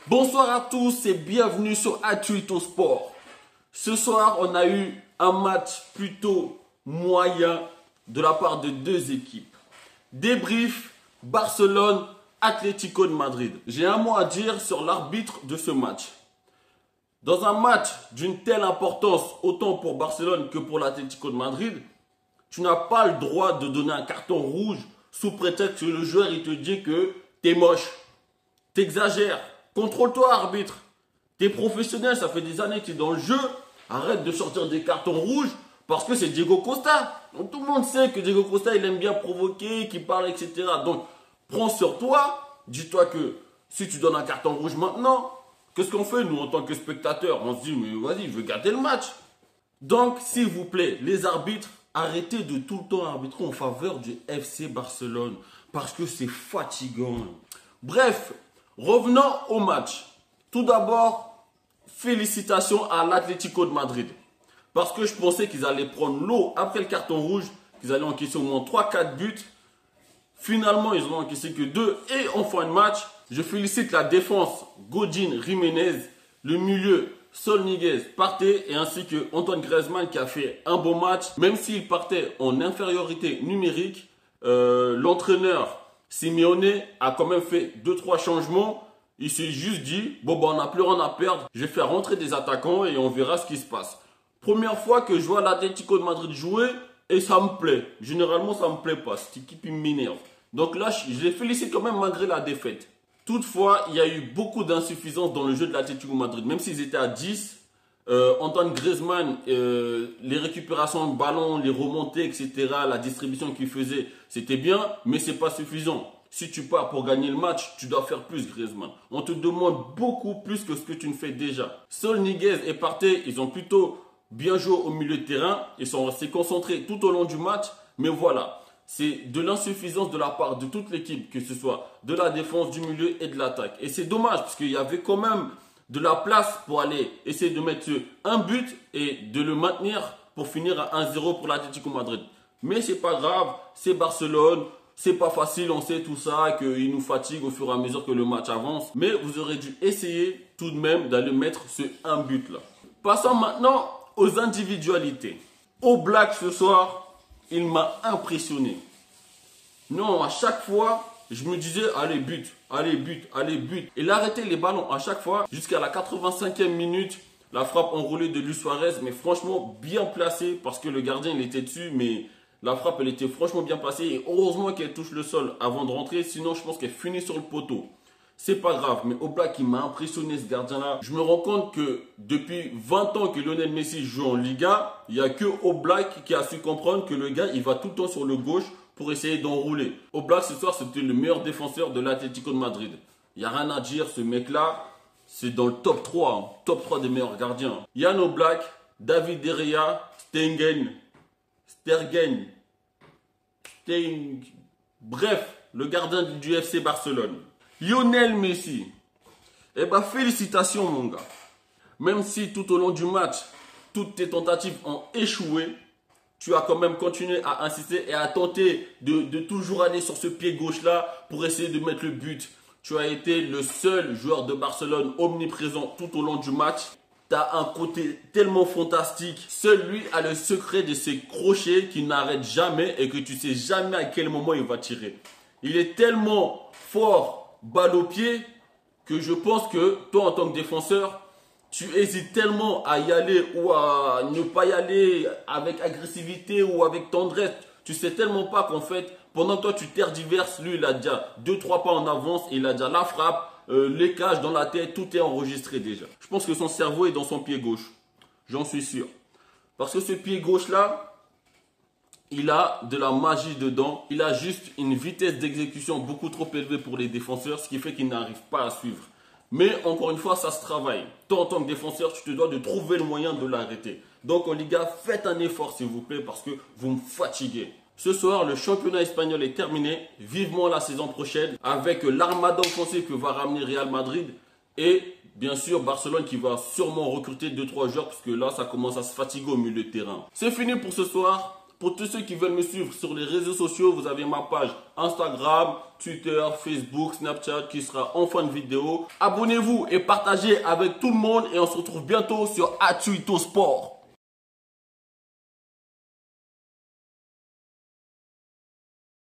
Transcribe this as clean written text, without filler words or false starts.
Bonsoir à tous et bienvenue sur Atuito Sport. Ce soir, on a eu un match plutôt moyen de la part de deux équipes. Débrief Barcelone, Atlético de Madrid. J'ai un mot à dire sur l'arbitre de ce match. Dans un match d'une telle importance, autant pour Barcelone que pour l'Atlético de Madrid, tu n'as pas le droit de donner un carton rouge sous prétexte que le joueur il te dit que t'es moche, t'exagères. Contrôle-toi, arbitre. T'es professionnel, ça fait des années que t'es dans le jeu. Arrête de sortir des cartons rouges parce que c'est Diego Costa. Donc, tout le monde sait que Diego Costa, il aime bien provoquer, qu'il parle, etc. Donc, prends sur toi. Dis-toi que si tu donnes un carton rouge maintenant, qu'est-ce qu'on fait, nous, en tant que spectateurs? On se dit, mais vas-y, je veux gâter le match. Donc, s'il vous plaît, les arbitres, arrêtez de tout le temps arbitrer en faveur du FC Barcelone. Parce que c'est fatigant. Bref, revenons au match. Tout d'abord, félicitations à l'Atlético de Madrid. Parce que je pensais qu'ils allaient prendre l'eau après le carton rouge, qu'ils allaient encaisser au moins 3-4 buts. Finalement, ils n'ont encaissé que 2 et en fin de match, je félicite la défense Godin, Jiménez, le milieu Saúl Ñíguez, Partey et ainsi que Antoine Griezmann qui a fait un bon match. Même s'il partait en infériorité numérique, l'entraîneur Simeone a quand même fait 2-3 changements. Il s'est juste dit, bon, on n'a plus rien à perdre. Je vais faire rentrer des attaquants et on verra ce qui se passe. Première fois que je vois l'Atlético de Madrid jouer et ça me plaît. Généralement, ça ne me plaît pas. Cette équipe, il m'énerve. Donc là, je les félicite quand même malgré la défaite. Toutefois, il y a eu beaucoup d'insuffisances dans le jeu de l'Atlético de Madrid. Même s'ils étaient à 10, Antoine Griezmann, les récupérations de ballon, les remontées, etc., la distribution qu'il faisait, c'était bien, mais ce n'est pas suffisant. Si tu pars pour gagner le match, tu dois faire plus, Griezmann. On te demande beaucoup plus que ce que tu ne fais déjà. Saúl Ñíguez et Partey, ils ont plutôt bien joué au milieu de terrain. Ils sont restés concentrés tout au long du match. Mais voilà, c'est de l'insuffisance de la part de toute l'équipe, que ce soit de la défense, du milieu et de l'attaque. Et c'est dommage, parce qu'il y avait quand même de la place pour aller essayer de mettre un but et de le maintenir pour finir à 1-0 pour l'Atlético Madrid. Mais c'est pas grave, c'est Barcelone. C'est pas facile, on sait tout ça, qu'il nous fatigue au fur et à mesure que le match avance. Mais vous aurez dû essayer tout de même d'aller mettre ce un but là. Passons maintenant aux individualités. Oblak ce soir, il m'a impressionné. Non, à chaque fois, je me disais, allez but, allez but, allez but. Il arrêtait les ballons à chaque fois jusqu'à la 85e minute. La frappe enroulée de Luis Suarez, mais franchement bien placée parce que le gardien il était dessus, mais... La frappe, elle était franchement bien placée et heureusement qu'elle touche le sol avant de rentrer. Sinon, je pense qu'elle finit sur le poteau. C'est pas grave, mais Oblak, il m'a impressionné ce gardien-là. Je me rends compte que depuis 20 ans que Lionel Messi joue en Liga, il n'y a que Oblak qui a su comprendre que le gars, il va tout le temps sur le gauche pour essayer d'enrouler. Oblak, ce soir, c'était le meilleur défenseur de l'Atlético de Madrid. Il n'y a rien à dire, ce mec-là, c'est dans le top 3, hein, top 3 des meilleurs gardiens. Jan Oblak, David De Gea, bref, le gardien du FC Barcelone. Lionel Messi. Eh ben, félicitations, mon gars. Même si tout au long du match, toutes tes tentatives ont échoué, tu as quand même continué à insister et à tenter de toujours aller sur ce pied gauche-là pour essayer de mettre le but. Tu as été le seul joueur de Barcelone omniprésent tout au long du match. Tu as un côté tellement fantastique. Seul lui a le secret de ses crochets qui n'arrêtent jamais et que tu sais jamais à quel moment il va tirer. Il est tellement fort, balle au pied, que je pense que toi en tant que défenseur, tu hésites tellement à y aller ou à ne pas y aller avec agressivité ou avec tendresse. Tu sais tellement pas qu'en fait, pendant que toi tu tergiverses, lui il a déjà 2-3 pas en avance et il a déjà la frappe. Les cages dans la tête, tout est enregistré déjà. Je pense que son cerveau est dans son pied gauche. J'en suis sûr. Parce que ce pied gauche-là, il a de la magie dedans. Il a juste une vitesse d'exécution beaucoup trop élevée pour les défenseurs, ce qui fait qu'il n'arrive pas à suivre. Mais encore une fois, ça se travaille. Toi, en tant que défenseur, tu te dois de trouver le moyen de l'arrêter. Donc en Liga, faites un effort s'il vous plaît parce que vous me fatiguez. Ce soir, le championnat espagnol est terminé. Vivement la saison prochaine avec l'armada offensive que va ramener Real Madrid. Et bien sûr, Barcelone qui va sûrement recruter 2-3 joueurs parce que là, ça commence à se fatiguer au milieu de terrain. C'est fini pour ce soir. Pour tous ceux qui veulent me suivre sur les réseaux sociaux, vous avez ma page Instagram, Twitter, Facebook, Snapchat qui sera en fin de vidéo. Abonnez-vous et partagez avec tout le monde et on se retrouve bientôt sur Atuito Sport.